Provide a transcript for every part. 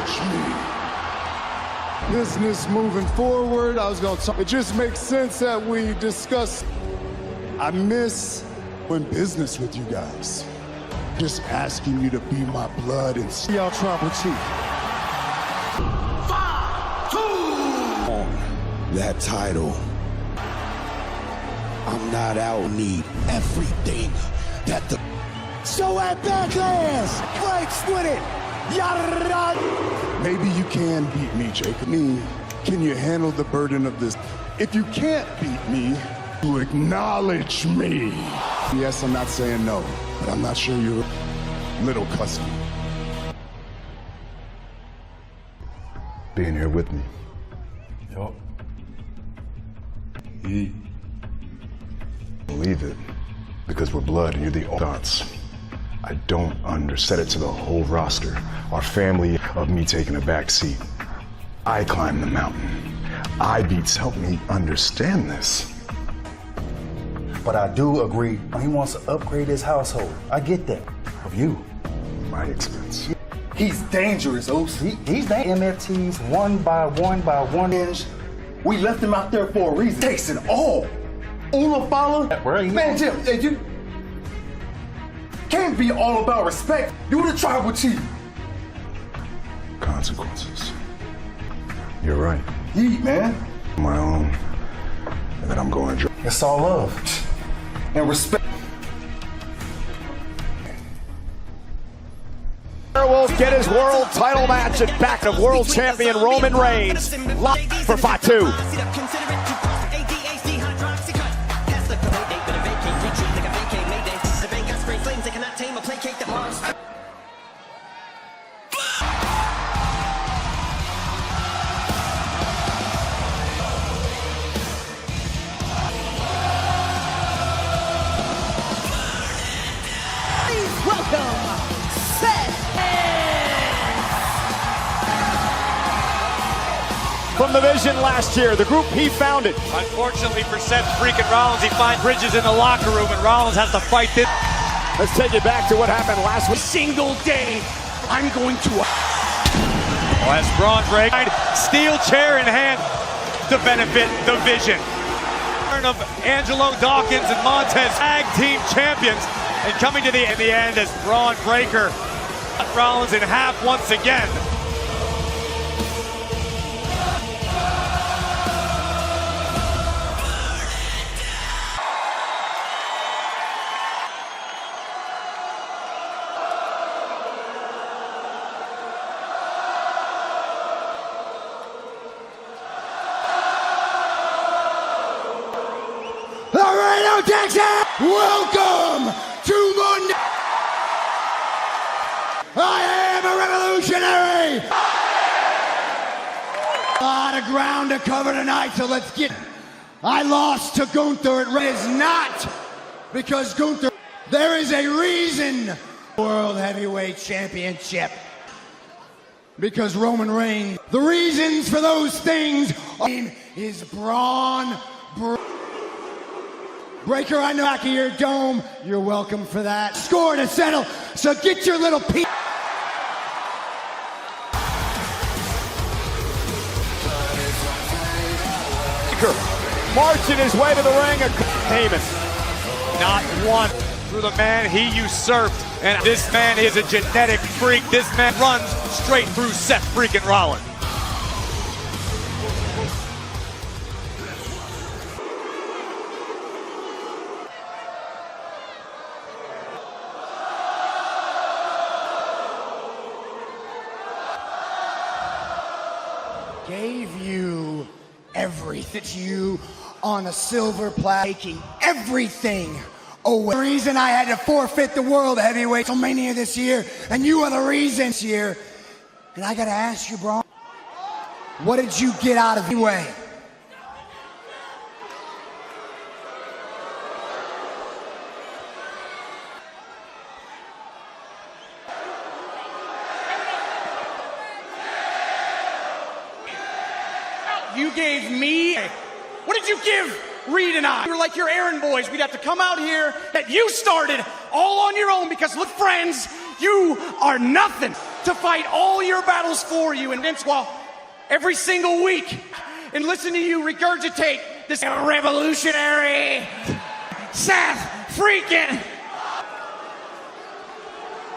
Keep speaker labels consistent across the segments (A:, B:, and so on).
A: acknowledge me. Business moving forward, I was gonna talk. It just makes sense that we discuss. I miss doing business with you guys. Just asking you to be my blood and see our tribal chief.
B: 5, 2.
A: That title. I'm not out. Need everything that the. So at backlash, fights with it. Yada. Maybe you can beat me, Jacob. Can you handle the burden of this? If you can't beat me, you acknowledge me. Yes, I'm not saying no, but I'm not sure you're a little custom.
C: Being here with me.
D: Yup.
C: Believe it, because we're blood and you're the thoughts. I don't understand it to the whole roster. Our family of me taking a back seat. I climbed the mountain. I beats. Help me understand this.
D: But I do agree, he wants to upgrade his household. I get that. Of you.
C: My expense.
D: He's dangerous, Oops. He's the MFTs one by one inch. We left him out there for a reason. Takes it all. Una follow. Man, Jim, you can't be all about respect. You the tribal chief.
C: Consequences. You're right.
D: Eat, man.
C: My own. And then I'm going to.
D: It's all love and respect.
E: Will get his world title match at back of world champion Roman Reigns live for 5-2.
F: Welcome, Seth.
E: From the Vision last year, the group he founded.
G: Unfortunately for Seth freaking Rollins, he finds Bridges in the locker room, and Rollins has to fight this.
E: Let's take it back to what happened last week.
F: Single day, I'm going to.
G: As Braun Breaker, steel chair in hand to benefit the Vision. Of Angelo Dawkins and Montez, tag team champions, and coming to the end as Braun Breaker cut Rollins in half once again.
A: Laredo, Texas! Welcome to the... I am a revolutionary! A lot of ground to cover tonight, so let's get... I lost to Gunther. It is not because Gunther... There is a reason World Heavyweight Championship. Because Roman Reigns... The reasons for those things is Braun Breaker, I know back of your dome. You're welcome for that. Score to settle, so get your little piece.
E: Marching his way to the ring, Heyman.
G: Not one through the man he usurped. And this man is a genetic freak. This man runs straight through Seth freaking Rollins.
A: Gave you everything to you on a silver platter, taking everything away. The reason I had to forfeit the World Heavyweight WrestleMania this year, and you are the reason this year. And I gotta ask you, bro, what did you get out of it anyway?
F: You gave me. What did you give Reed and I? We were like your errand boys. We'd have to come out here that you started all on your own because look, friends, you are nothing. to fight all your battles for you. And Vince, well, every single week, and listen to you regurgitate this revolutionary Seth freaking.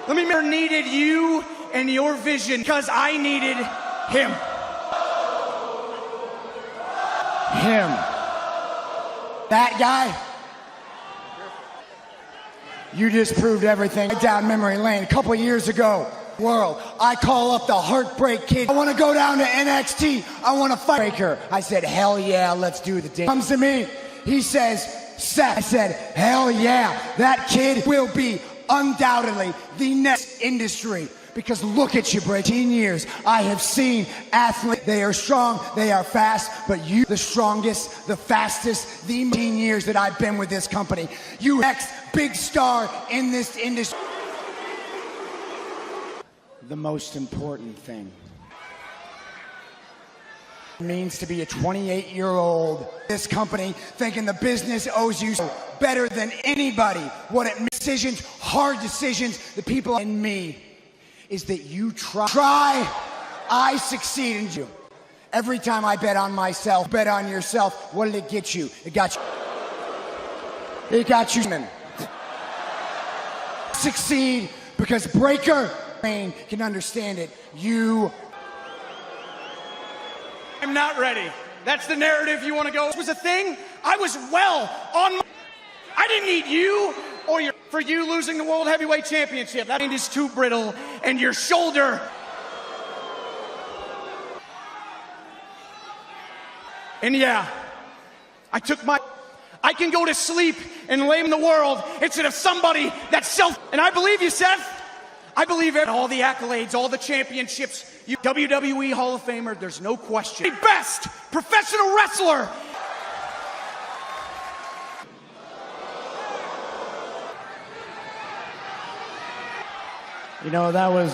F: Let me remember, needed you and your vision because I needed him.
A: Him. That guy. You just proved everything. Down memory lane a couple years ago. World, I call up the Heartbreak Kid. I want to go down to NXT. I want to fight Breaker. I said, hell yeah, let's do the dance. Comes to me. He says, Seth. I said, hell yeah, that kid will be undoubtedly the next industry. Because look at you, Bray. 18 years, I have seen athletes. They are strong, they are fast, but you, the strongest, the fastest, the 18 years that I've been with this company. You next big star in this industry. The most important thing. It means to be a 28-year-old. This company thinking the business owes you better than anybody. What it means, decisions, hard decisions, the people in me is that you try, I succeed in you. Every time I bet on myself, bet on yourself, what did it get you? It got you. It got you. Succeed because Breaker can understand it. You.
F: I'm not ready. That's the narrative you want to go. This was a thing. I was well on my. I didn't need you or your. For you losing the World Heavyweight Championship. That is too brittle. And your shoulder. And yeah, I can go to sleep and blame the world instead of somebody that's self. And I believe you, Seth. I believe all the accolades, all the championships. You WWE Hall of Famer, there's no question. The best professional wrestler.
A: You know, that was,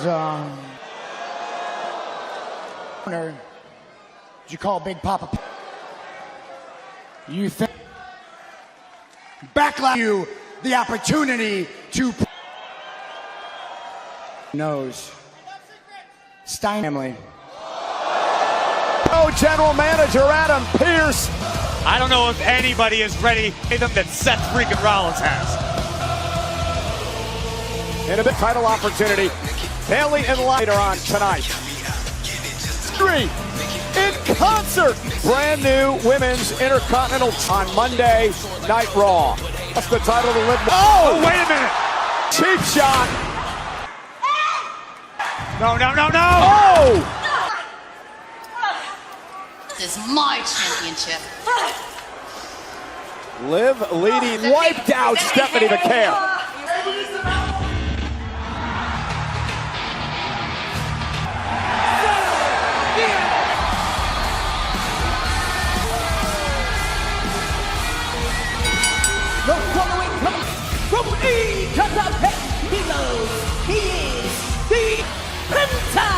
A: did you call Big Papa? You think backlash you the opportunity to knows Stein family.
E: Oh, General Manager Adam Pearce.
G: I don't know if anybody is ready to them that Seth freaking Rollins has.
E: In a big title opportunity, Bayley and later on tonight. Three in concert, brand new women's Intercontinental on Monday Night Raw. That's the title to live.
G: Oh, wait a minute!
E: Cheap shot.
G: No!
E: Oh!
B: This is my championship.
E: Liv leading, wiped out Stephanie McMahon.
H: The following comes from Ecatepec. He knows he is the Penta.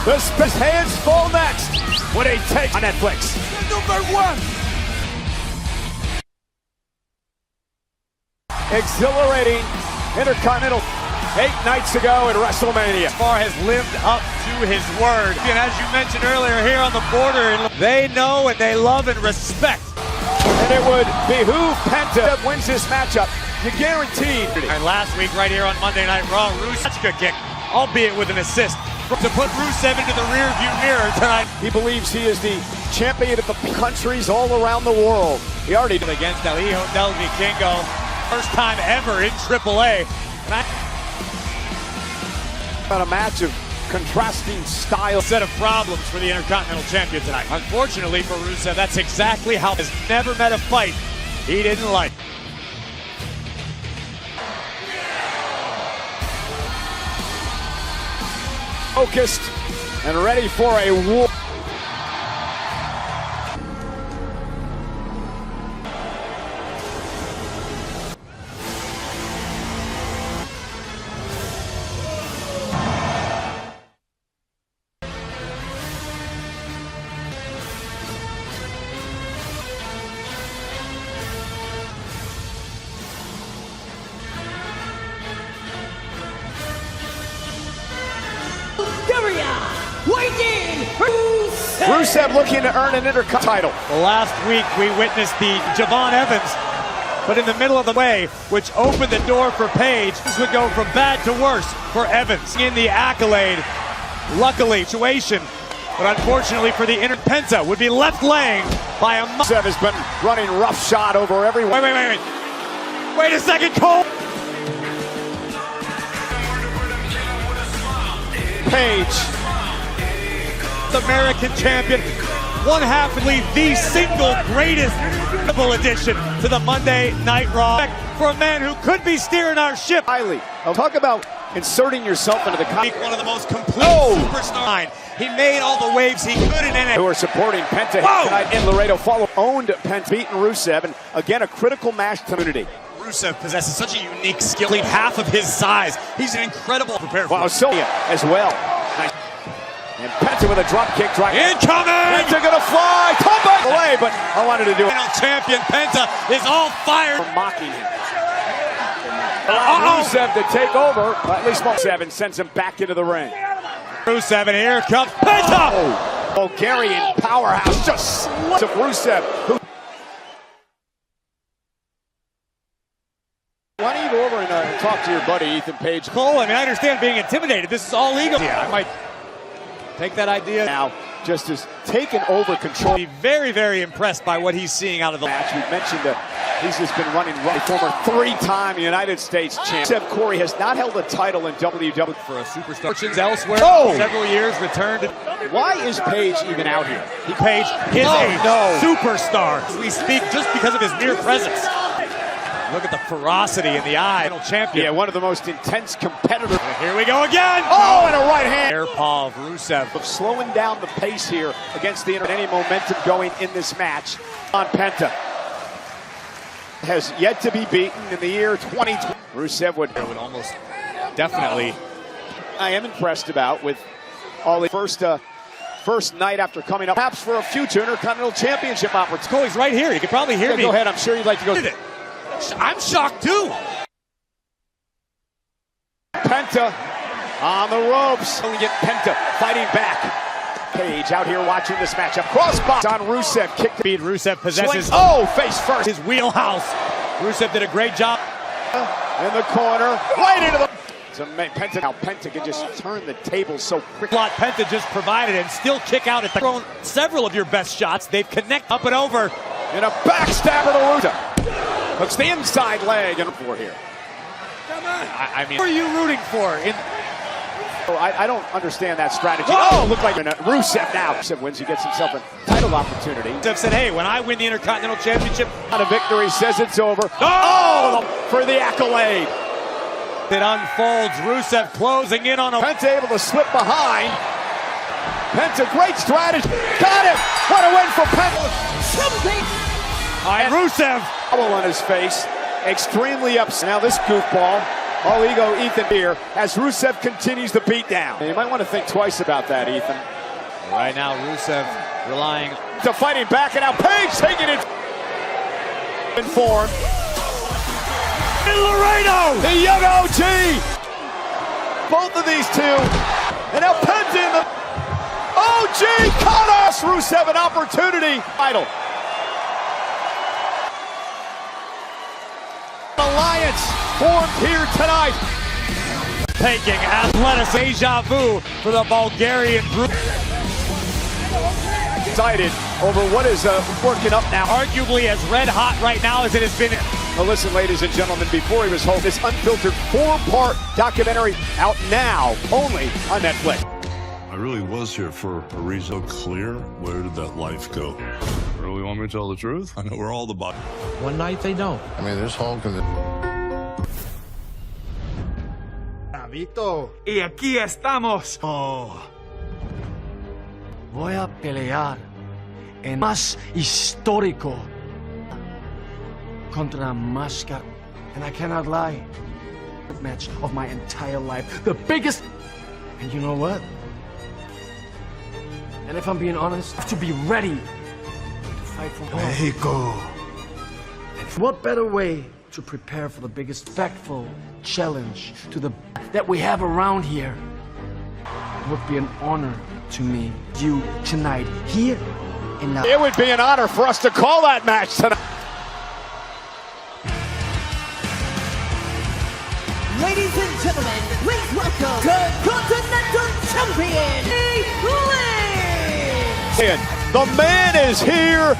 E: The Space hands full next. What a take on Netflix.
H: Number one.
E: Exhilarating Intercontinental 8 nights ago at WrestleMania.
G: Far has lived up to his word. And as you mentioned earlier, here on the border, they know and they love and respect.
E: And it would behoove Penta that wins this matchup. You guaranteed.
G: And last week, right here on Monday Night Raw, Rusev good kick, albeit with an assist, to put Rusev into the rearview mirror tonight.
E: He believes he is the champion of the countries all around the world. He already did
G: against El Hijo del Vikingo. First time ever in AAA.
E: About a match of contrasting style.
G: Set of problems for the Intercontinental Champion tonight. Unfortunately for Rusev, that's exactly how he's never met a fight he didn't like.
E: Focused and ready for a war. Rusev looking to earn an Intercontinental title.
G: Well, last week we witnessed the Javon Evans, but in the middle of the way, which opened the door for Page. This would go from bad to worse for Evans. In the accolade, luckily, situation, but unfortunately for the Penta would be left laying by a...
E: Rusev has been running roughshod over everyone.
G: Wait a second, Cole.
E: Page,
G: The American champion, one halfly the single greatest addition to the Monday Night Raw for a man who could be steering our ship.
E: highly. Talk about inserting yourself into the
G: One of the most complete superstars. He made all the waves he could in NXT.
E: who are supporting Penta tonight in Laredo. Owned Penta, beaten Rusev, and again a critical match community.
G: Rusev possesses such a unique skill. Half of his size. He's an incredible prepared for.
E: Wow, Sonya as well. Nice. And Penta with a drop kick.
G: Incoming!
E: Penta gonna fly. Come back away, but I wanted to do it.
G: Champion Penta is all fired.
E: Mocking him. Rusev to take over. At least Rusev sends him back into the ring.
G: Rusev, and here comes Penta!
E: Bulgarian powerhouse just slips of Rusev. Why don't you go over and talk to your buddy Ethan Page?
G: Cole, I mean, I understand being intimidated. This is all ego.
E: Yeah,
G: I might take that idea
E: now, just as taken over control.
G: Be very, very impressed by what he's seeing out of the
E: Match. We mentioned that he's just been running right. Former three-time United States champion. Corey has not held a title in WWE
G: for a superstar. Fortunes elsewhere.
E: Oh!
G: Several years returned.
E: Why is Page even out here?
G: Page is a superstar as we speak just because of his mere presence. Look at the ferocity in the eye. Champion.
E: Yeah, one of the most intense competitors.
G: Here we go again.
E: Oh, and a right hand.
G: Air paw of Rusev.
E: Of slowing down the pace here against the any momentum going in this match on Penta. Has yet to be beaten in the year 2020. Rusev would
G: almost definitely.
E: I am impressed about with all the first night after coming up, perhaps for a future Intercontinental Championship opportunity.
G: Cole's right here. You can probably hear me.
E: Go ahead. I'm sure you'd like to go.
G: I'm shocked too.
E: Penta on the ropes. We get Penta fighting back. Page out here watching this matchup. Crossbox on Rusev. Kick the
G: beat. Rusev possesses.
E: Swings. Oh, face first.
G: His wheelhouse. Rusev did a great job.
E: In the corner. Right into the. Penta. Now Penta can just turn the table so quickly.
G: Penta just provided and still kick out at the. Thrown several of your best shots. They've connected up and over.
E: And a backstabber to Rusev. Hooks the inside leg and for here.
G: I mean, what are you rooting for?
E: I don't understand that strategy. Oh, look like Rusev now. Rusev wins. He gets himself a title opportunity.
G: Rusev said, hey, when I win the Intercontinental Championship.
E: Not a victory, says it's over. Oh, for the accolade.
G: It unfolds. Rusev closing in on a.
E: Penta able to slip behind. Penta, great strategy. Got him. What a win for Penta.
H: Something.
G: And Rusev.
E: Towel on his face. Extremely upset. Now this goofball. All ego Ethan here as Rusev continues the beat down. You might want to think twice about that, Ethan.
G: Right now, Rusev relying
E: to fighting back, and now Page taking it in form.
G: In Laredo,
E: the young OG. Both of these two, and now Penta in the OG caught us. Rusev an opportunity. Title. Alliance formed here tonight.
G: Taking athletic deja vu for the Bulgarian group.
E: Excited over what is working up now.
G: Arguably as red hot right now as it has been.
E: Well, listen, ladies and gentlemen, before he was home, this unfiltered 4-part documentary out now, only on Netflix.
I: I really was here for a reason. So clear, where did that life go? Really want me to tell the truth? I know where all the bodies.
J: One night they don't.
I: I mean, there's Hulk and
J: Vito.
K: Y aquí estamos.
J: Oh.
K: Voy a pelear en más histórico contra Máscara. And I cannot lie. Match of my entire life. The biggest. And you know what? And if I'm being honest, I have to be ready to fight for
J: Mexico.
K: What better way to prepare for the biggest respectful challenge to the that we have around here? It would be an honor to me, you tonight, here and now.
E: It would be an honor for us to call that match tonight.
H: Ladies and gentlemen, please welcome the Continental Champion, Lynch!
E: The man is here.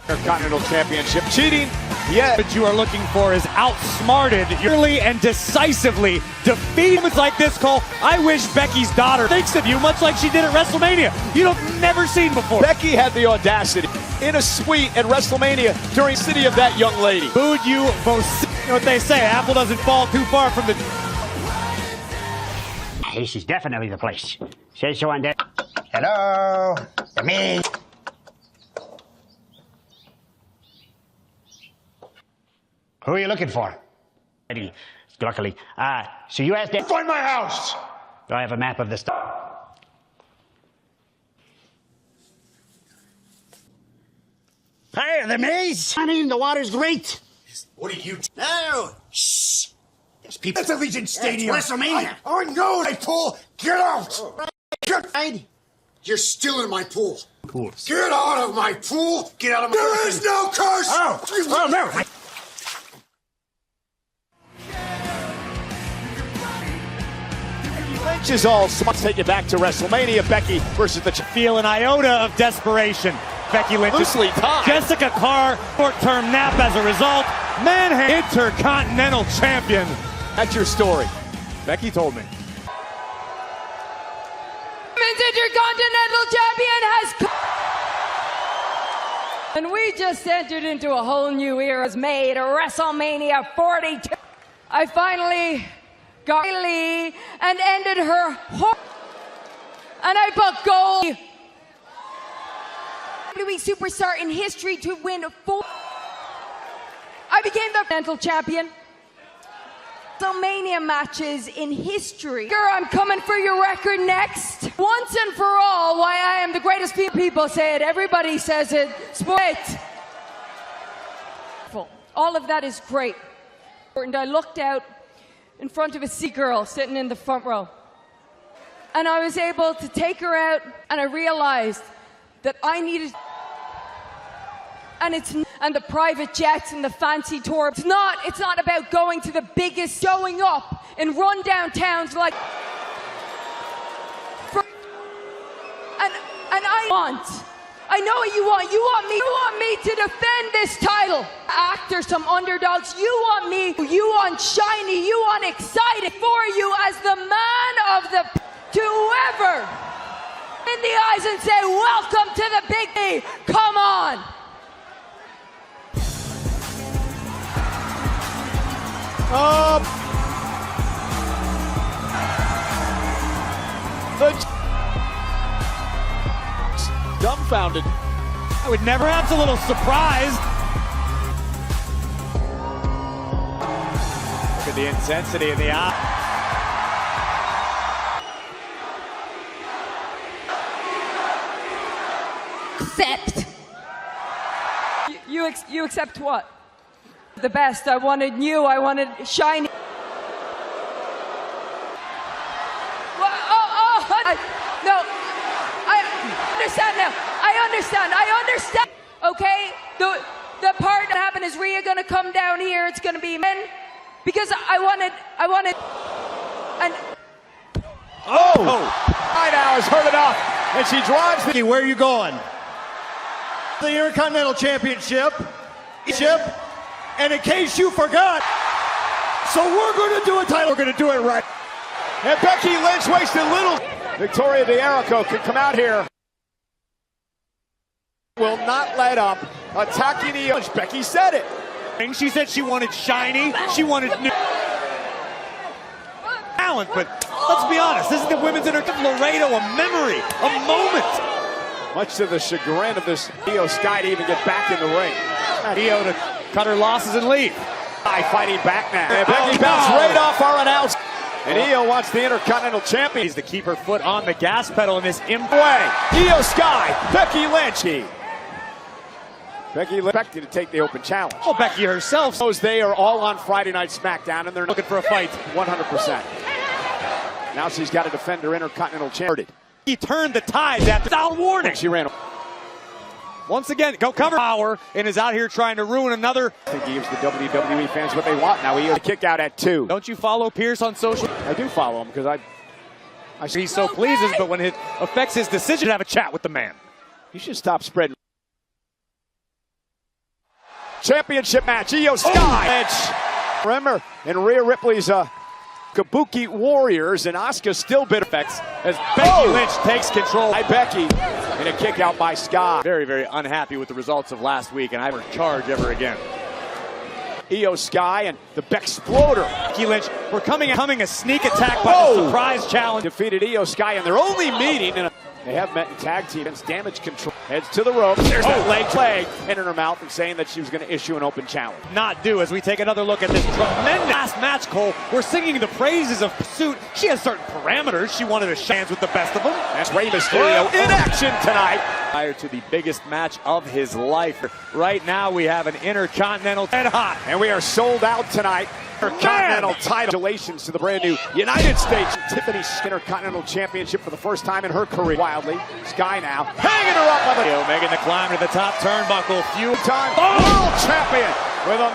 E: Intercontinental Championship cheating. Yeah,
G: What you are looking for is outsmarted, early and decisively defeat. Moments like this, Cole, I wish Becky's daughter thinks of you much like she did at WrestleMania. You've never seen before.
E: Becky had the audacity in a suite at WrestleMania during the city of that young lady.
G: Booed you, both. You know what they say, apple doesn't fall too far from the...
L: This is definitely the place. Say so on that. Hello, me. Who are you looking for? Eddie, luckily. So you asked that.
A: Find my house!
L: Do I have a map of this? Hey, the maze! I mean, the water's great.
A: What are you?
L: No! Shh! There's people.
A: That's Allegiant Stadium.
L: It's WrestleMania.
A: I know my pool. Get out! Get
L: Right?
A: You're still in my pool. Get out of my pool!
L: Get out of my
A: There
L: pool.
A: is no curse!
L: Oh no!
E: Lynch is all smart. Take it back to WrestleMania. Becky versus the
G: Feel an iota of desperation. Becky Lynch
E: loosely tied.
G: Jessica Carr, short-term nap as a result. Manhattan Intercontinental Champion.
E: That's your story. Becky told me.
H: Women's Intercontinental Champion has come. And we just entered into a whole new era. Has made a WrestleMania 42. I finally got Lee and ended her and I put gold. WWE superstar in history to win 4. I became the Continental Champion. WrestleMania matches in history. I'm coming for your record next. Once and for all, why I am the greatest. People say it, everybody says it. Sport. All of that is great. And I looked out in front of a sea girl sitting in the front row. And I was able to take her out, and I realized that I needed, and the private jets and the fancy tour. It's not about going to the biggest, showing up in rundown towns like, and I know what you want. You want me to defend this title. Actors, some underdogs. You want me. You want shiny. You want excited for you as the man of the. To whoever in the eyes and say, "Welcome to the big D." Come on.
E: Dumbfounded.
G: I would never have a little surprised.
E: Look at the intensity in the eye.
H: Accept. You accept what? The best. I wanted new. I wanted shiny. No. I understand now. I understand. Okay. The part that happened is Rhea gonna come down here. It's gonna be men because I wanted. And
E: Right now has heard enough, and she drives the.
F: Where are you going? The Intercontinental Championship. And in case you forgot, so we're going to do a title. We're going to do it right.
E: And Becky Lynch wasted little. Victoria D'Erico can come out here. Will not let up. Attacking the Lynch. Becky said it.
G: And she said she wanted shiny. She wanted new talent. But let's be honest, this is the women's Intercontinental Laredo, a memory, a moment.
E: Much to the chagrin of this Io Sky to even get back in the ring.
G: Io to cut her losses and leave.
E: Fighting back now. And Becky bounced right off our announce. And Io wants the Intercontinental Champion.
G: Needs to keep her foot on the gas pedal in this
E: Way. Io Sky, Becky Lynch. Becky expected to take the open challenge.
G: Well, Becky herself
E: knows they are all on Friday Night SmackDown, and they're
G: looking for a fight.
E: 100%. Now she's got to defend her Intercontinental Championship.
G: He turned the tides after down warning.
E: She ran.
G: Once again, go cover power and is out here trying to ruin another.
E: I think he gives the WWE fans what they want. Now he has a kick out at 2.
G: Don't you follow Pierce on social?
E: I do follow him because I
G: he's so pleases, but when it affects his decision, have a chat with the man.
E: You should stop spreading. Championship match, Io Sky. Remember, in Rhea Ripley's Kabuki Warriors, and Asuka still bit effects
G: as Becky Lynch takes control.
E: By Becky, and a kick out by Sky.
G: Very, very unhappy with the results of last week, and I never charge ever again.
E: Io Sky and the Bexploder.
G: Becky Lynch, we're coming a sneak attack by the surprise challenge.
E: Defeated Io Sky in their only meeting. They have met in tag team against Damage Control. Heads to the ropes. There's that leg in her mouth and saying that she was going to issue an open challenge.
G: Not do as we take another look at this tremendous last match, Cole. We're singing the praises of Pursuit. She has certain parameters. She wanted to chance with the best of them.
E: That's Rey Mysterio in action tonight.
G: Prior to the biggest match of his life. Right now we have an Intercontinental red hot.
E: And we are sold out tonight. Intercontinental title. Congratulations to the brand new United States Tiffany Intercontinental Championship for the first time in her career. Wildly, Sky now hanging her up on the
G: making the climb to the top turnbuckle. Few
E: time world champion with a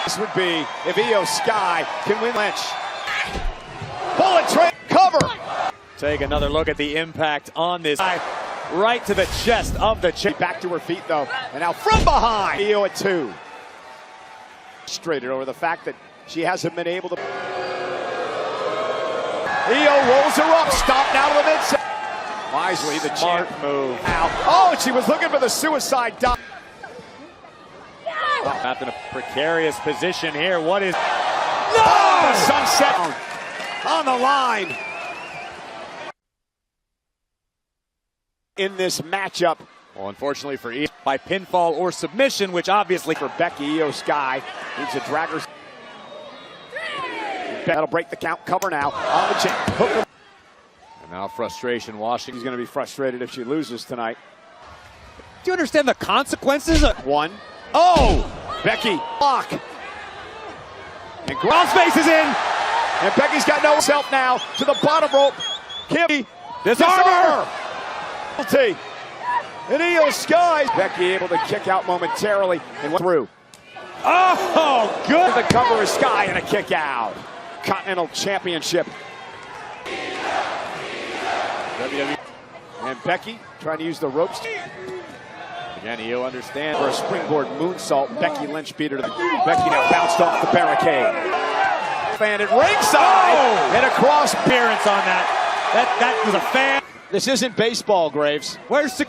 E: this would be if Io Sky can win Lynch. Bullet train cover.
G: Take another look at the impact on this. Right to the chest of the champ.
E: Back to her feet though, and now from behind. Io at 2. Frustrated over the fact that she hasn't been able to. Io rolls her up, stop now to the mid. Wisely, the
G: smart move.
E: Now, oh, she was looking for the suicide dive.
G: Trapped in a precarious position here. What is?
E: No! Sunset on the line. In this matchup.
G: Well, unfortunately for Io, by pinfall or submission, which obviously
E: for Becky, Io Sky needs to drag her. That'll break the count. Cover now on the chin.
G: And now frustration washing.
E: She's going to be frustrated if she loses tonight.
G: Do you understand the consequences?
E: One. Oh! Becky. Block. And ground space is in. And Becky's got no self now to the bottom rope. Kim.
G: Disarmer.
E: Penalty. And Io Sky. Becky able to kick out momentarily and went through.
G: Oh, good.
E: The cover is Sky and a kick out. Continental Championship. WWE. And Becky trying to use the ropes.
G: Again, Io understands.
E: For a springboard moonsault, Becky Lynch beat her to the. Becky now bounced off the barricade. Fan at ringside and a cross
G: appearance on that. That was a fan.
E: This isn't baseball, Graves.
G: Where's the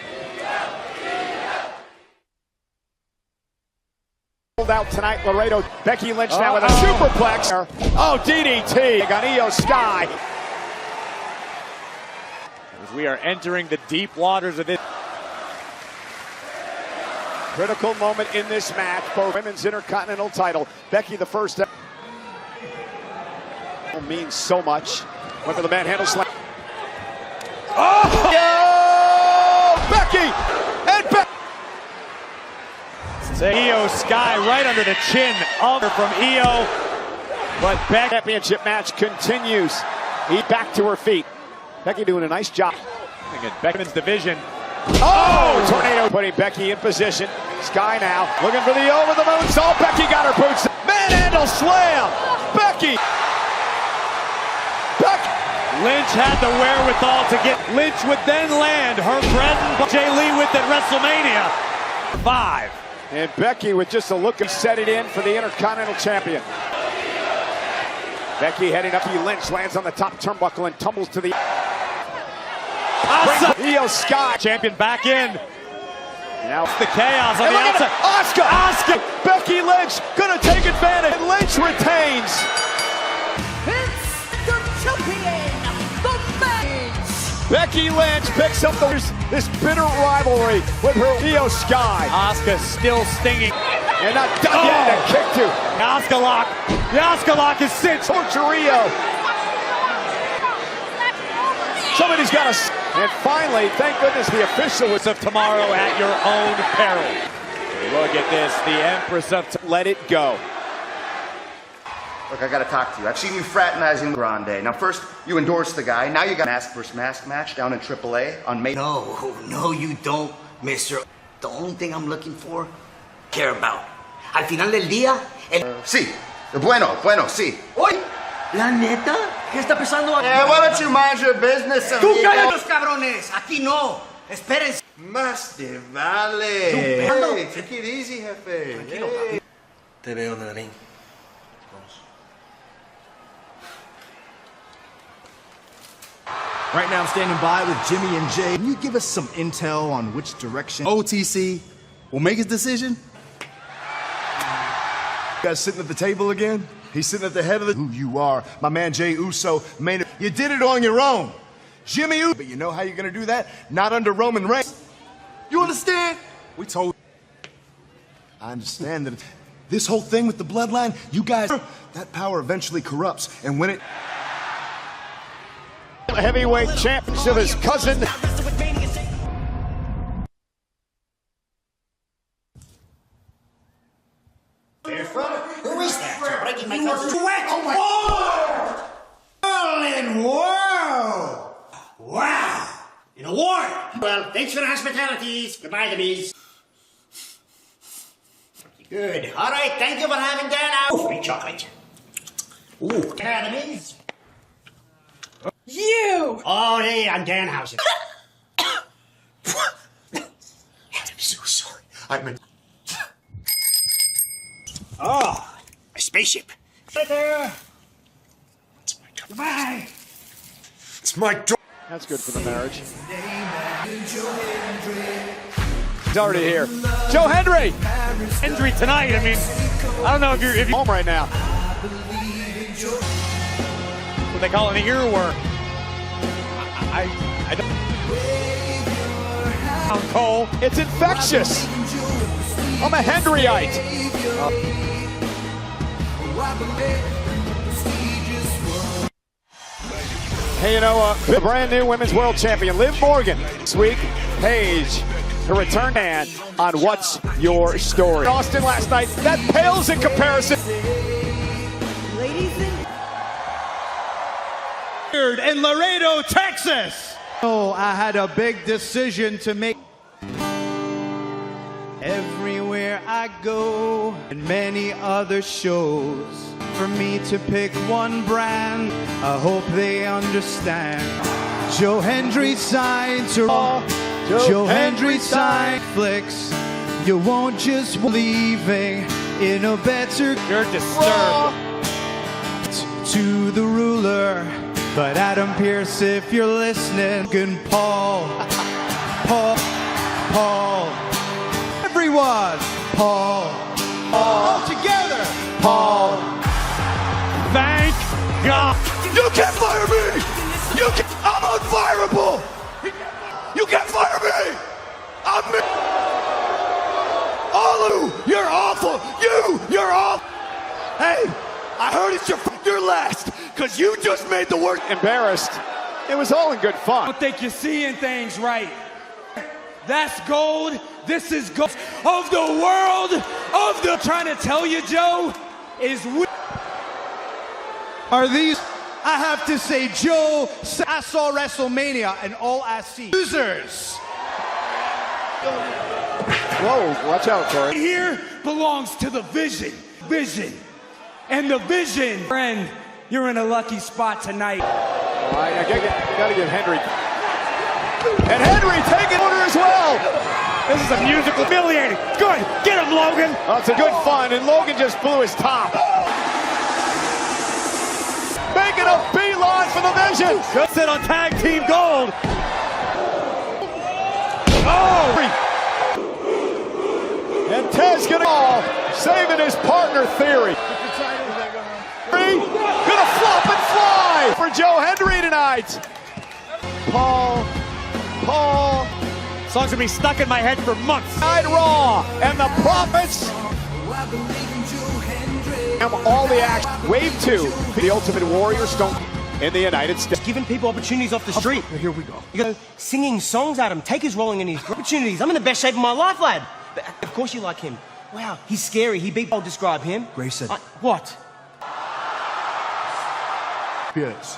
E: out tonight, Laredo. Becky Lynch now with a superplex. Oh, DDT on Io Sky.
G: As we are entering the deep waters of this.
E: Critical moment in this match for women's Intercontinental title. Becky the first. Means so much. Went for the manhandle slam. Oh! Becky! And Becky!
G: Io Sky right under the chin from Io.
E: But Becky championship match continues. He back to her feet. Becky doing a nice job.
G: Beckman's division.
E: Oh! Tornado putting Becky in position. Sky now looking for the over the moonsault. Becky got her boots. Manhandle slam. Becky.
G: Lynch had the wherewithal to get. Lynch would then land her bread and Jay Lee with it WrestleMania 5.
E: And Becky with just a look and set it in for the Intercontinental Champion. Becky heading up. Lynch lands on the top turnbuckle and tumbles to the. Io Sky.
G: Champion back in. Now it's the chaos on the outside.
E: Asuka. Becky Lynch gonna take advantage. And Lynch retains.
B: It's the champion, the match.
E: Becky Lynch picks up this bitter rivalry with her Io Sky.
G: Asuka still stinging.
E: And not done yet. A kick to.
G: Asuka lock. The Asuka lock is cinched.
E: Torture Io. Somebody's got to. And finally, thank goodness the official was
G: of tomorrow at your own peril. Look at this, the Empress of
E: let it go.
D: Look, I gotta talk to you. I've seen you fraternizing with Grande. Now, first, you endorsed the guy. Now you got mask versus mask match down in AAA on May.
M: No, you don't, mister. The only thing I'm looking for, care about. Al final del día,
D: Sí. Bueno, sí.
M: Oye, ¿la neta? ¿Qué está pasando aquí?
D: Why don't you mind your business,
M: ¡Tú
D: amigo?
M: cállalos, cabrones! Aquí no. Espérense.
D: Más te vale. Hey, take it easy, jefe. Hey.
M: Te veo en el ring.
K: Right now I'm standing by with Jimmy and Jay. Can you give us some intel on which direction OTC will make his decision? You guys sitting at the table again? He's sitting at the head of the... Who you are. My man Jay Uso, you did it on your own. Jimmy Uso. But you know how you're going to do that? Not under Roman Reigns. You understand? We told... I understand that this whole thing with the bloodline, you guys... That power eventually corrupts. And when it...
E: Heavyweight championship, his cousin.
M: Who is that? You're breaking my cousin's wet. Oh my! Whoa! Wow! In a war. Well, thanks for the hospitalities. Goodbye, the bees. Good. All right. Thank you for having Dan out. Free chocolate. Ooh. Can I have the bees?
B: You!
M: Oh, hey, I'm Danhausen. I'm so sorry. I'm in... Oh, a spaceship. Right there. It's my job. Goodbye. It's my job.
E: That's good for the marriage. He's already here. Joe Hendry!
G: injury tonight. I mean, I don't know if you're
E: home right now.
G: What they call it, an earworm. I don't. Cole,
E: it's infectious. I'm a Hendryite. Hey, you know, the brand new women's world champion, Liv Morgan, this week, Paige, her return hand on What's Your Story. Austin last night, that pales in comparison.
B: Ladies
F: in Laredo, Texas.
N: Oh, I had a big decision to make. Everywhere I go, and many other shows, for me to pick one brand, I hope they understand. Joe Hendry signs are all. Joe Hendry sign flicks. You won't just leaving in a better.
G: You're disturbed.
N: To the ruler. But Adam Pearce, if you're listening, and Paul, everyone, Paul, all together, Paul.
G: Thank God.
A: You can't fire me. I'm unfireable. You can't fire me. I'm me. All of you, you're awful. You're awful. Hey, I heard it's your last. Because you just made the work.
E: Embarrassed. It was all in good fun.
F: I don't think you're seeing things right. That's gold. This is gold of the world of the. Trying to tell you, Joe, is
N: Are these? I have to say, Joe, I saw WrestleMania and all I see. Losers.
E: Whoa, watch out, Corey.
F: Here belongs to the vision. And the vision, friend. You're in a lucky spot tonight.
E: All right, you got to give Hendry. And Hendry taking order as well.
G: This is a musical humiliating. Good. Get him, Logan.
E: Oh, it's a good fun, and Logan just blew his top. Making a beeline for the vision.
G: Good sit on tag team gold. Oh!
E: And Tez gonna call, saving his partner Theory. Gonna flop and fly for Joe Hendry tonight. Paul.
G: Song's gonna be stuck in my head for months.
E: Night Raw and the Prophets. All the action. Wave 2. The Ultimate Warrior Stone. in the United States.
M: Giving people opportunities off the street.
K: Here we go.
M: You go singing songs at him. Takers rolling in his opportunities. I'm in the best shape of my life, lad. But of course you like him. Wow, he's scary. I'll describe him.
K: Grayson.
M: What?
K: Yes.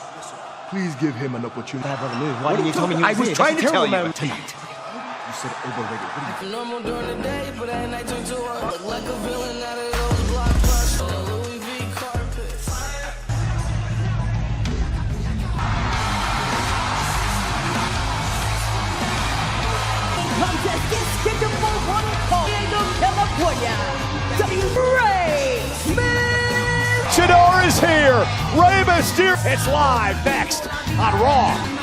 K: Please give him an opportunity.
M: Bad brother move. Why didn't you tell me he was
K: I was
M: here?
K: trying to
M: That's a
K: tell you
M: terrible
K: tonight. You said overrated. What do you
B: Normal during the day, but at night turn to work. Look like a villain out of those blockbusters. Louis V carpets.
O: Contest is scheduled for one call. Diego California. Ray
E: Luchador is here. Rey Mysterio. It's live next on Raw.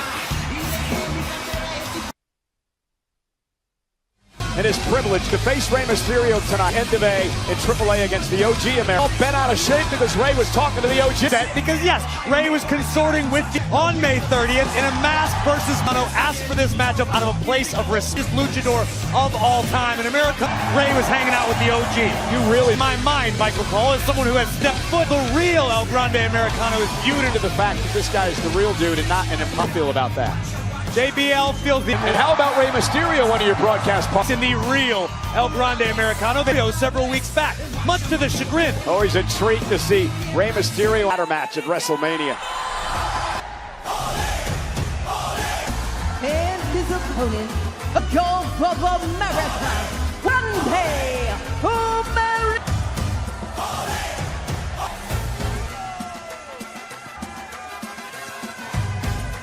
E: And his privilege to face Rey Mysterio tonight. End of A in AAA against the OG America. Bent out of shape because Rey was talking to the OG.
G: Because yes, Rey was consorting with on May 30th in a mask versus Mono. Asked for this matchup out of a place of respect. Luchador of all time in America. Rey was hanging out with the OG.
E: You really,
G: in my mind, Michael Cole, as someone who has stepped foot, the real El Grande Americano is
E: viewed into the fact that this guy is the real dude and not an feel about that.
G: JBL feels the...
E: And how about Rey Mysterio, one of your broadcast partners?
G: In the real El Grande Americano video several weeks back, much to the chagrin.
E: Always a treat to see Rey Mysterio ladder match at WrestleMania.
O: and his opponent, a Gulf of America, Grande America.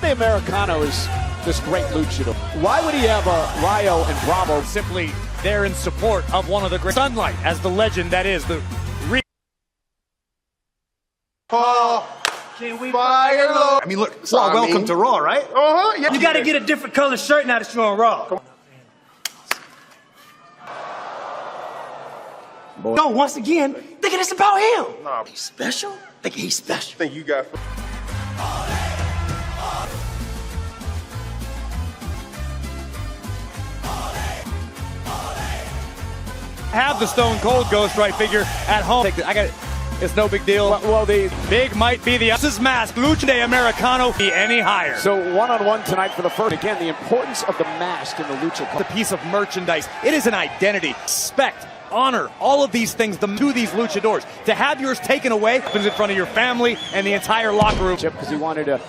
E: The Americano is this great luchador. Why would he have Rayo and Bravo?
G: Simply there in support of one of the great Sunlight as the legend that is the
K: Can we fire low? I mean, look,
M: Raw, welcome to Raw, right?
K: Yeah.
M: You got to get a different color shirt now that you're on Raw. No, once again, thinking it's about him.
K: Nah,
M: He's special? Thinking he's special.
K: think you got.
G: have the Stone Cold Ghost right figure at home. I got it. It's no big deal. Well, the big might be the this mask. Lucha de Americano be any higher.
E: So one-on-one tonight for the first. Again, the importance of the mask in the lucha.
G: It's a piece of merchandise. It is an identity. Respect, honor, all of these things to these luchadors. To have yours taken away happens in front of your family and the entire locker room.
E: Because he wanted to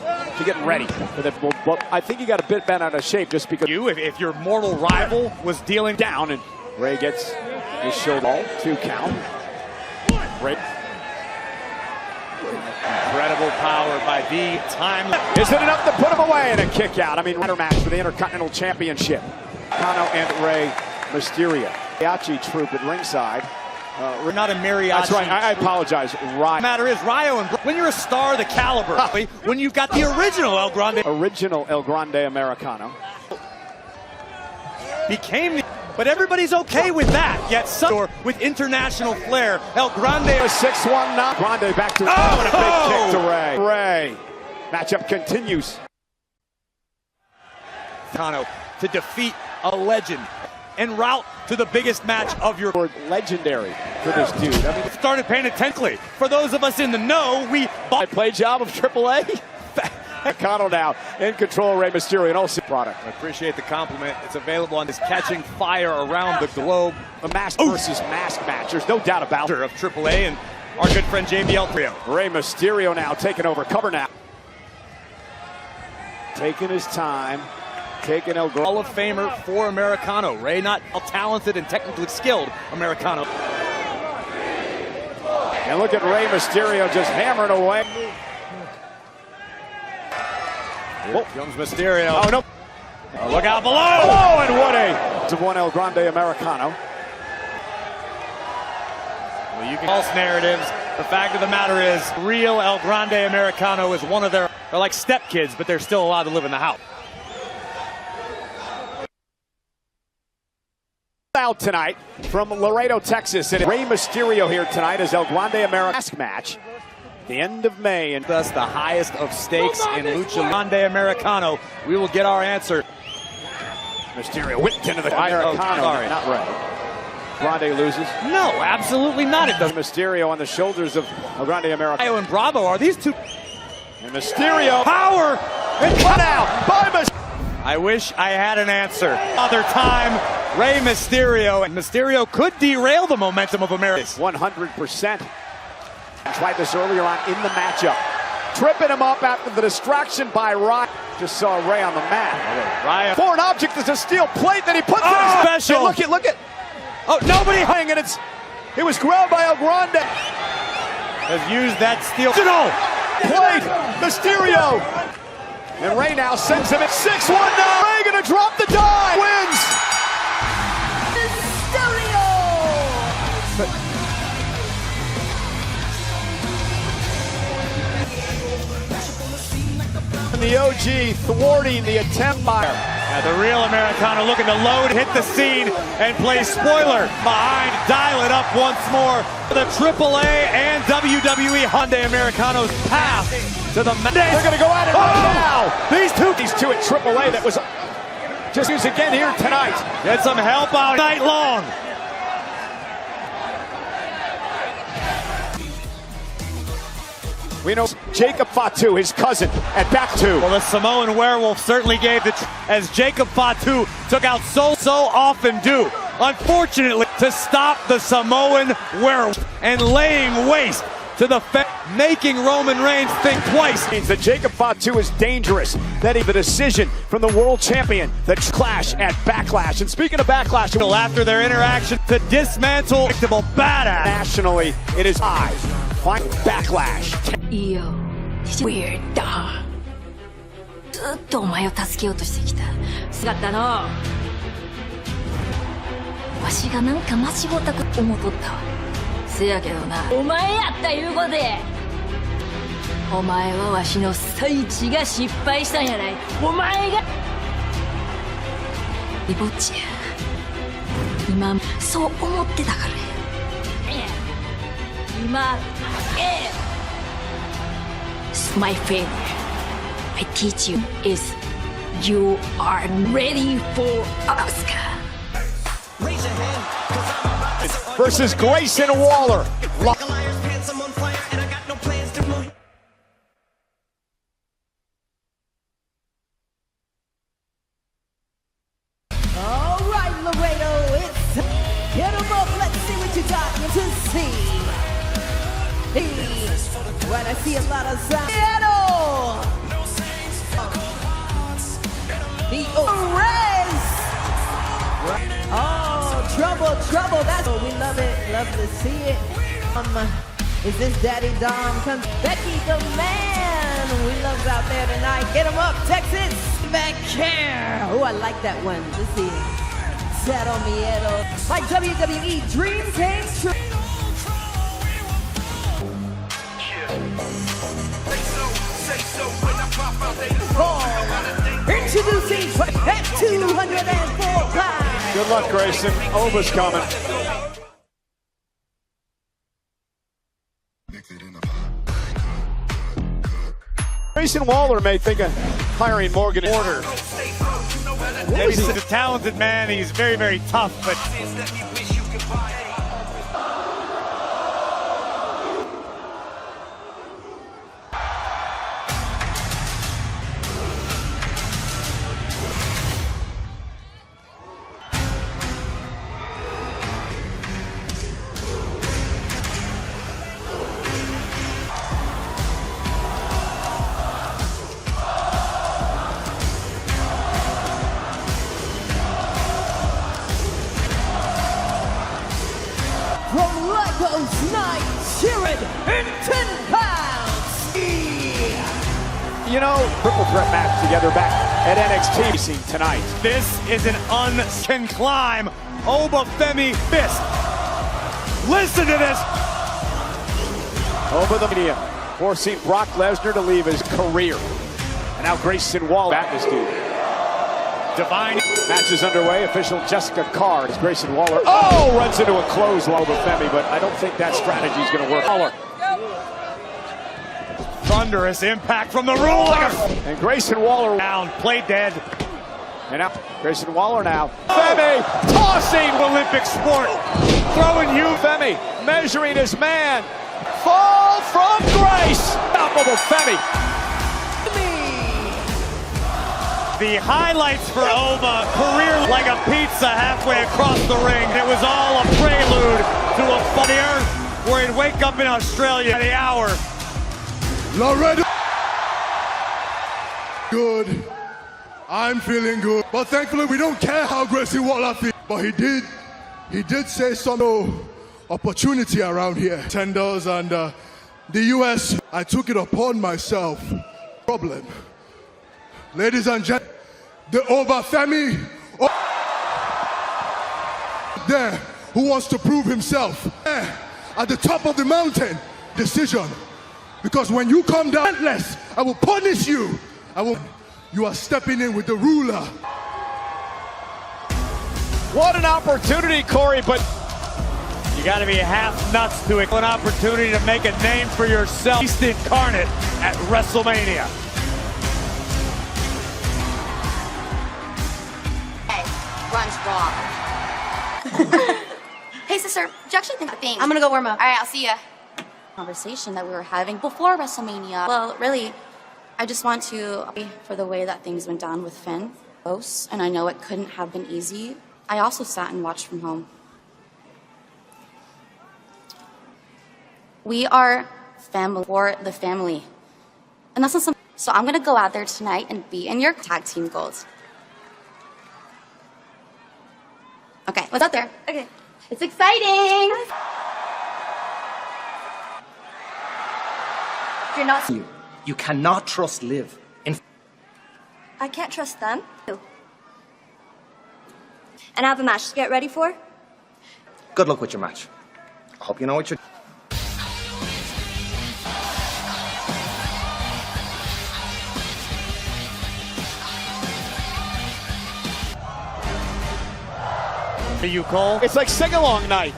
E: get ready for that. But I think he got a bit bent out of shape just because
G: if your mortal rival was dealing
E: down and Rey gets his shoulder 2 count. Rey.
G: Incredible power by the time.
E: Is it enough to put him away in a kick out? I mean, ladder match for the Intercontinental Championship. Kano and Rey Mysterio. Mariachi troupe at ringside.
G: We're not a mariachi.
E: That's right. I apologize.
G: The matter is, Rayo and when you're a star of the caliber, when you've got the original El Grande.
E: Original El Grande Americano.
G: Became the... But everybody's okay with that. Yet some with international flair, El Grande.
E: A 6-1 now. Grande back to and a big kick to Rey. Rey. Matchup continues.
G: Kano to defeat a legend en route to the biggest match of your
E: legendary for this dude. I mean,
G: started paying attention. For those of us in the know, we
E: play job of AAA. Kano now in control of Rey Mysterio and also product.
G: I appreciate the compliment. It's available on this catching fire around the globe.
E: The mask versus mask match. There's no doubt about it.
G: Of AAA and our good friend JBL Trio.
E: Rey Mysterio now taking over. Cover now. Taking his time. Taking El
G: Hall of Famer for Americano. Rey not a talented and technically skilled Americano.
E: And look at Rey Mysterio just hammering away.
G: Here comes Mysterio.
E: Oh, no.
G: Look out below.
E: Oh, and what a one El Grande Americano.
G: Well, you can false narratives. The fact of the matter is, real El Grande Americano is one of they're like stepkids, but they're still allowed to live in the house.
E: Out tonight from Laredo, Texas. And Rey Mysterio here tonight as El Grande Americano mask match. The end of May, and
G: thus the highest of stakes in Lucha Grande Americano. We will get our answer.
E: Mysterio whipped into the Americano.
G: Sorry,
E: not Rey. Grande loses.
G: No, absolutely not. It does.
E: Mysterio on the shoulders of El Grande Americano.
G: Rayo and Bravo are these two.
E: And Mysterio. Power! And cut out by Mysterio. I wish I had an answer. Other time, Rey Mysterio. And Mysterio could derail the momentum of America. 100%. Tried this earlier on in the matchup. Tripping him up after the distraction by Ryan. Just saw Rey on the mat. Ryan. Foreign object is a steel plate that he puts in his special. Hey, look it. Oh, nobody hanging. It was grabbed by El Grande. Has used that steel plate. Mysterio. And Rey now sends him at 6-1 now. Rey gonna drop the die. Wins.
O: Mysterio.
E: The OG thwarting the attempt by the real Americano looking to load, hit the scene, and play spoiler behind, dial it up once more. The AAA and WWE Hyundai Americano's path to the They're going to go at it right now. These two at AAA that was just used again here tonight. Get some help out night long. We know Jacob Fatu, his cousin, at back two. Well, the Samoan werewolf certainly gave it as Jacob Fatu took out so often do. Unfortunately, to stop the Samoan werewolf and laying waste to the making Roman Reigns think twice. Means that Jacob Fatu is dangerous. That is the decision from the world champion. The clash at Backlash. And speaking of Backlash, after their interaction to dismantle badass. Nationally, it is find Backlash.
P: いいよ、Weirdだ。ずっとお前を助けようとしてきた。姿の。わしがなんか間違ったこと思っとったわ。せやけどな、お前やったいうことで。お前はわしの最地が失敗したんやない。お前が。リボッチや。今そう思ってたからや。今。My failure, I teach you, is you are ready for Asuka.
E: Versus Grayson Waller.
O: All right, Laredo, it's hit 'em up. Let's see what you got to see. When I see a lot of sound. The Rez. Oh, trouble. That's what we love it. Love to see it. Is this Daddy Dom? Becky the man. We love it out there tonight. Get him up, Texas. Back here. Oh, I like that one. Let's see. Cero Miedo. My WWE dream came true. Introducing at 204 pounds.
E: Good luck, Grayson. Ova's coming. Grayson Waller may think of hiring Morgan Order. He's a talented man. He's very, very tough, but
O: From Lagos, Nigeria, in 10 pounds.
E: you know, triple threat match together back at NXT scene tonight. This is an unseen climb. Obafemi fist. Listen to this. Over the media, forcing Brock Lesnar to leave his career. And now Grayson Waller back this dude. Divine match is underway. Official Jessica Card is Grayson Waller. Oh, runs into a close Obafemi, but I don't think that strategy is going to work. Waller. Thunderous impact from the ruler. And Grayson Waller down, played dead. And now Grayson Waller now. Femi tossing Olympic sport. Throwing you, Femi, measuring his man. Fall from grace. Obafemi
G: The highlights for Ova, career like a pizza halfway across the ring. It was all a prelude to a fire where he'd wake up in Australia at the hour.
K: Laredo. Good. I'm feeling good. But thankfully, we don't care how Gracie Waller feels. But he did say some opportunity around here. Tenders and the US, I took it upon myself. Problem. Ladies and gentlemen, the Ova family there who wants to prove himself there at the top of the mountain. Decision. Because when you come down, I will punish you. You are stepping in with the ruler.
E: What an opportunity, Corey, but
G: you got to be half nuts to it. An opportunity to make a name for yourself. Beast incarnate at WrestleMania.
Q: Runs raw. Hey, sister, do you actually think the thing?
O: I'm gonna go warm up.
Q: All right, I'll see ya. Conversation that we were having before WrestleMania. Well, really, I just want to for the way that things went down with Finn. Close, and I know it couldn't have been easy. I also sat and watched from home. We are family for the family, and that's not something. So I'm gonna go out there tonight and be in your tag team goals. Okay, what's out there? Okay. It's exciting! You're not...
R: You cannot trust Liv.
Q: I can't trust them. And I have a match to get ready for.
R: Good luck with your match. I hope you know what you're...
E: you, Cole. It's like sing-along night.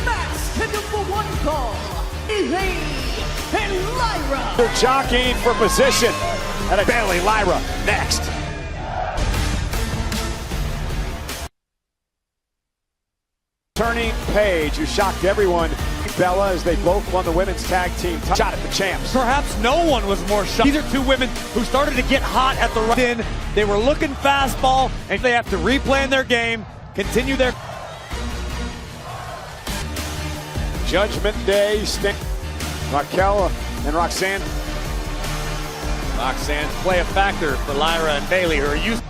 O: Max to #1 call, EJ and Lyra.
E: They're jockeying for position. And a Bailey, Lyra, next. Turning page, who shocked everyone. Bella, as they both won the women's tag team shot at the champs.
G: Perhaps no one was more shocked. These are two women who started to get hot at the right end. They were looking fastball, and they have to replan their game, continue their...
E: Judgment Day, Raquel and Roxanne.
G: Roxanne play a factor for Lyra and Bailey, who are used...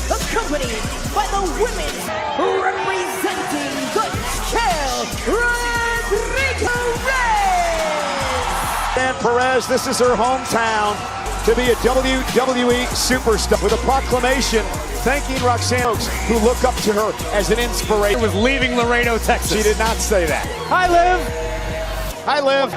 O: Accompanied by the women representing the Chael Rodrigo Reyes.
E: Dan Perez, this is her hometown to be a WWE superstar with a proclamation thanking Roxanne Oaks, who look up to her as an inspiration.
G: Was leaving Laredo, Texas.
E: She did not say that. Hi, Liv. Hi, Liv.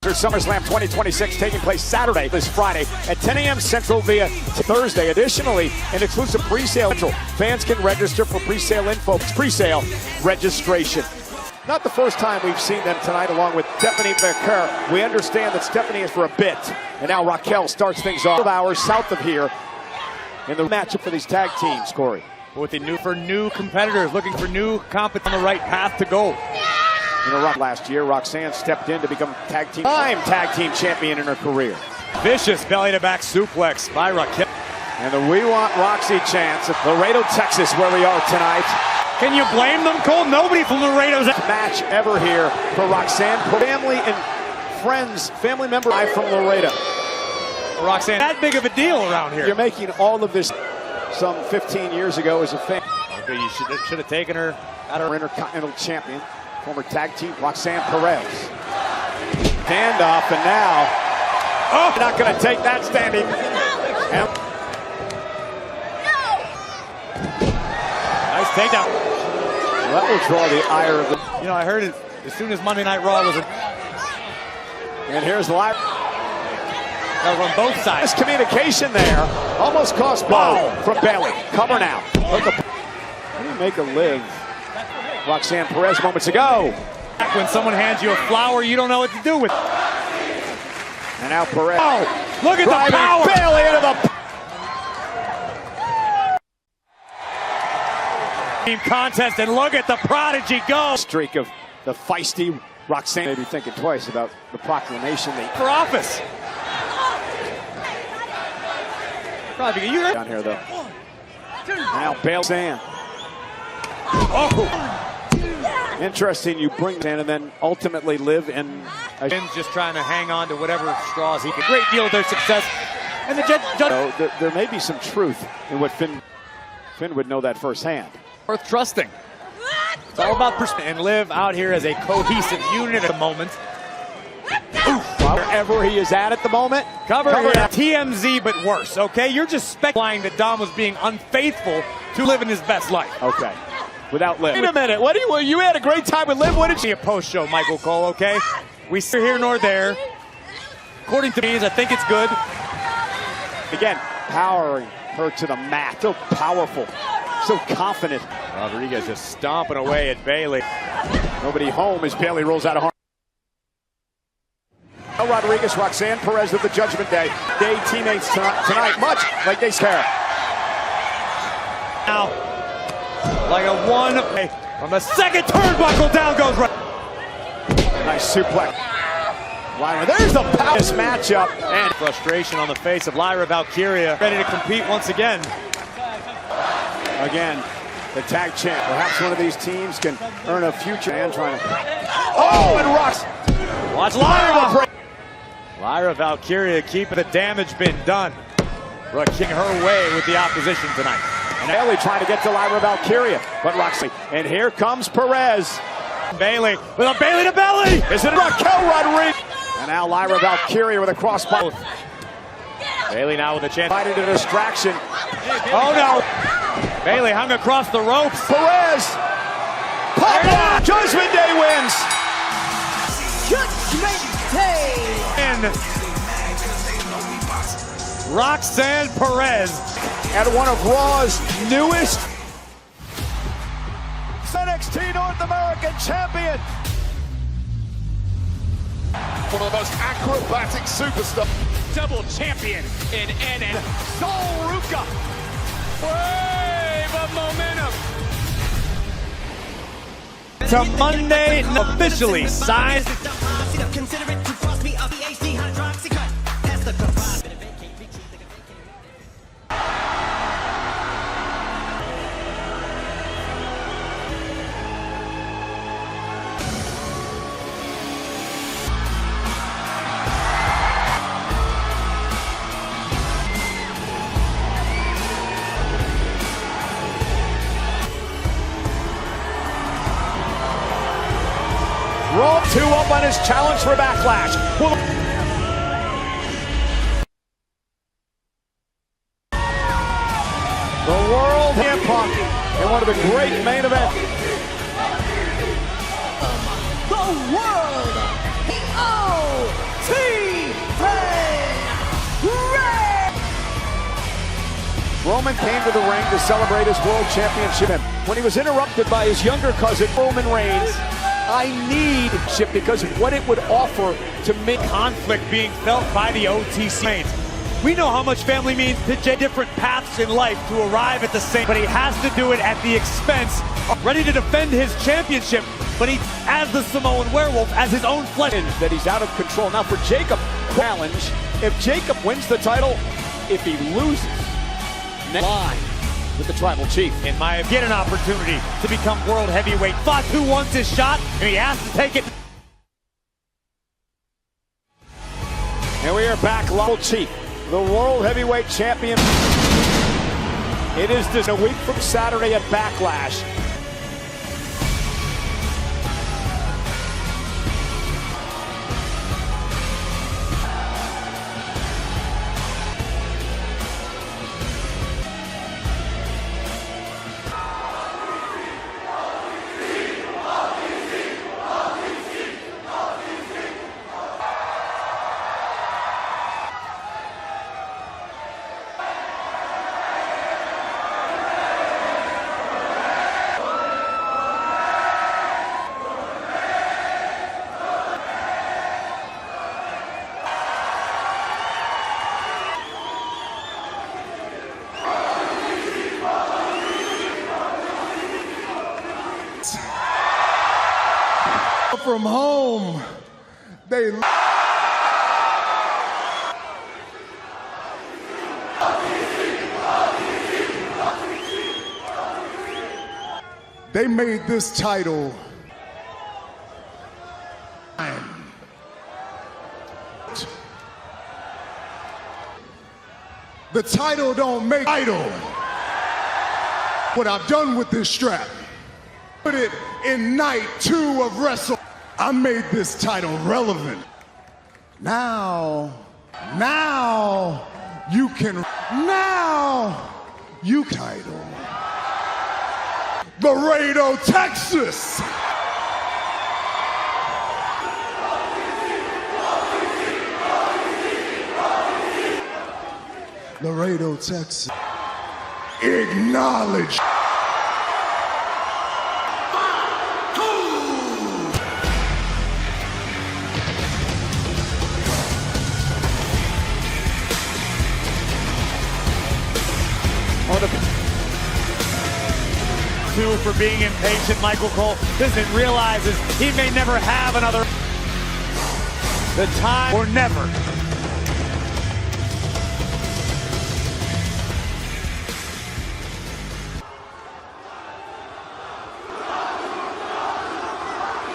E: SummerSlam 2026 taking place Saturday, this Friday at 10 a.m. Central via Thursday. Additionally, an exclusive pre-sale. Fans can register for pre-sale info. Pre-sale registration. Not the first time we've seen them tonight, along with Stephanie Becker. We understand that Stephanie is for a bit, and now Raquel starts things off. 12 hours south of here in the matchup for these tag teams, Corey.
G: With the new competitors, looking for new competition on the right path to go.
E: Last year, Roxanne stepped in to become tag team champion in her career.
G: Vicious belly-to-back suplex by Raquel.
E: And the We Want Roxy chants at Laredo, Texas, where we are tonight.
G: Can you blame them, Cole? Nobody from Laredo's
E: match ever here for Roxanne. Family and friends, family member from Laredo.
G: Roxanne, that big of a deal around here.
E: You're making all of this some 15 years ago as a fan.
G: Okay, you should have taken her
E: out of Intercontinental Champion. Former tag team, Roxanne Perez. Handoff, and now, not going to take that standing. No.
G: Nice takedown.
E: Well, that will draw the ire of the...
G: You know, I heard it as soon as Monday Night Raw was...
E: And here's Lyra.
G: That was on both sides.
E: Miscommunication there. Almost cost Bo from Bailey. Cover now. How do you make a Liv? Roxanne Perez moments ago.
G: When someone hands you a flower, you don't know what to do with it.
E: And now Perez.
G: Oh, look at the power.
E: Bayley into the
G: team contest, and look at the prodigy go.
E: Streak of the feisty Roxanne. Maybe thinking twice about the proclamation
G: for office. Probably you
E: down here though. Now Bayley Sand. Oh. Interesting, you bring that and then ultimately live in.
G: Finn's just trying to hang on to whatever straws he can. Great deal of their success. And the judge.
E: There may be some truth in what Finn would know that firsthand.
G: Worth trusting. It's all about perspective. And live out here as a cohesive unit at the moment.
E: Wherever he is at the moment.
G: Cover TMZ, but worse, okay? You're just speculating that Dom was being unfaithful to living his best life.
E: Okay. Without Liv.
G: Wait a minute. What you had a great time with Liv. What did you? A post show, Michael Cole, okay? We sit here nor there. According to me, I think it's good.
E: Again, powering her to the mat. So powerful. So confident.
G: Rodriguez just stomping away at Bayley.
E: Nobody home as Bayley rolls out of harm. Rodriguez, Roxanne Perez of the Judgment Day teammates tonight, much like they care.
G: Now, like a one from the second turnbuckle, down goes right.
E: Nice suplex. Lyra, there's the power. This matchup
G: and frustration on the face of Lyra Valkyria, ready to compete once again.
E: Again, the tag champ. Perhaps one of these teams can earn a future. And trying to. Oh, and Rox.
G: Watch Lyra. Lyra Valkyria keeping the damage been done. Rushing her way with the opposition tonight.
E: And Bayley trying to get to Lyra Valkyria, but Roxy. And here comes Perez.
G: Bayley with a Bayley to belly.
E: Is it Raquel Rodriguez? And now Lyra Valkyria with a crossbody.
G: Bayley now with a chance.
E: Fighting a distraction.
G: Oh no. Bayley hung across the ropes.
E: Perez. Pop Judgment Day wins.
O: Judgment Day.
G: And Roxanne Perez
E: at one of Raw's newest NXT North American champion.
K: One of the most acrobatic superstars.
G: Double champion in NXT. Sol Ruka. Wave of momentum. To Monday, officially signed.
E: Raw 2 up on his challenge for Backlash. The World Hip Hop in one of the great main events.
O: The World
E: Roman came to the ring to celebrate his world championship. When he was interrupted by his younger cousin, Roman Reigns, I need ship because of what it would offer to make
G: conflict being felt by the OTC. We know how much family means to different paths in life to arrive at the same, but he has to do it at the expense, ready to defend his championship, but he, as the Samoan werewolf, as his own flesh.
E: That he's out of control. Now for Jacob, challenge. If Jacob wins the title, if he loses, next line with the tribal chief.
G: In my get an opportunity to become world heavyweight. Fatu wants his shot, and he has to take it.
E: And we are back, Tribal Chief, the world heavyweight champion. It is just a week from Saturday at Backlash.
A: from home. They made this title. The title don't make title. What I've done with this strap, put it in night 2 of Wrestle. I made this title relevant. Now you can title. Laredo, Texas. Laredo, Texas. Acknowledge.
G: Two for being impatient. Michael Cole doesn't realize he may never have another. The time or never.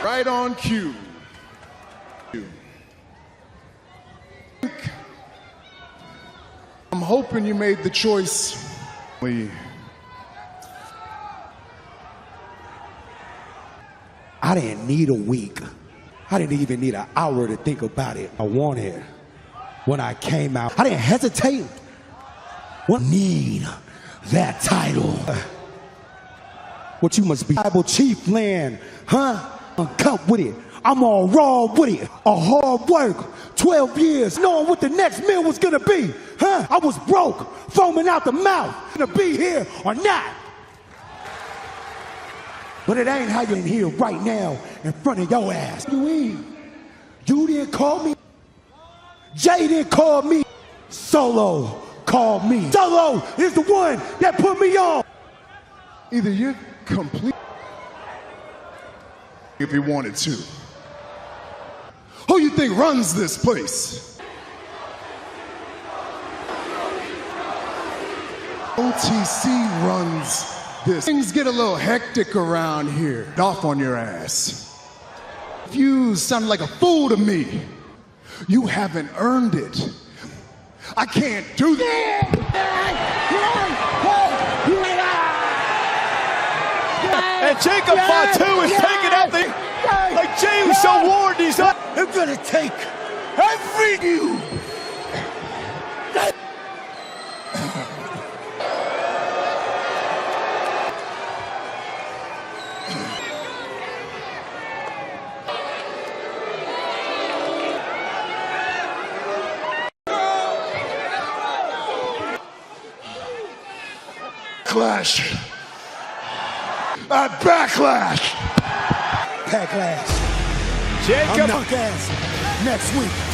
A: Right on cue. I'm hoping you made the choice.
S: I didn't need a week. I didn't even need an hour to think about it. I wanted when I came out. I didn't hesitate. What need that title? What you must be tribal chief land, huh? Come with it. I'm all raw with it. A hard work, 12 years, knowing what the next meal was gonna be, huh? I was broke, foaming out the mouth, gonna be here or not. But it ain't how you're in here right now in front of your ass. You didn't call me. Jay didn't call me. Solo called me. Solo is the one that put me on.
A: Either you're complete if you wanted to. Who you think runs this place? OTC runs this. Things get a little hectic around here. Off on your ass. You sound like a fool to me. You haven't earned it. I can't do that.
E: And Jacob Fatu is taking out the like Jey Uso warned. He's up.
S: I'm gonna take every you.
A: Backlash. At Backlash.
S: Backlash.
E: Jacob.
S: I'm knock ass next week.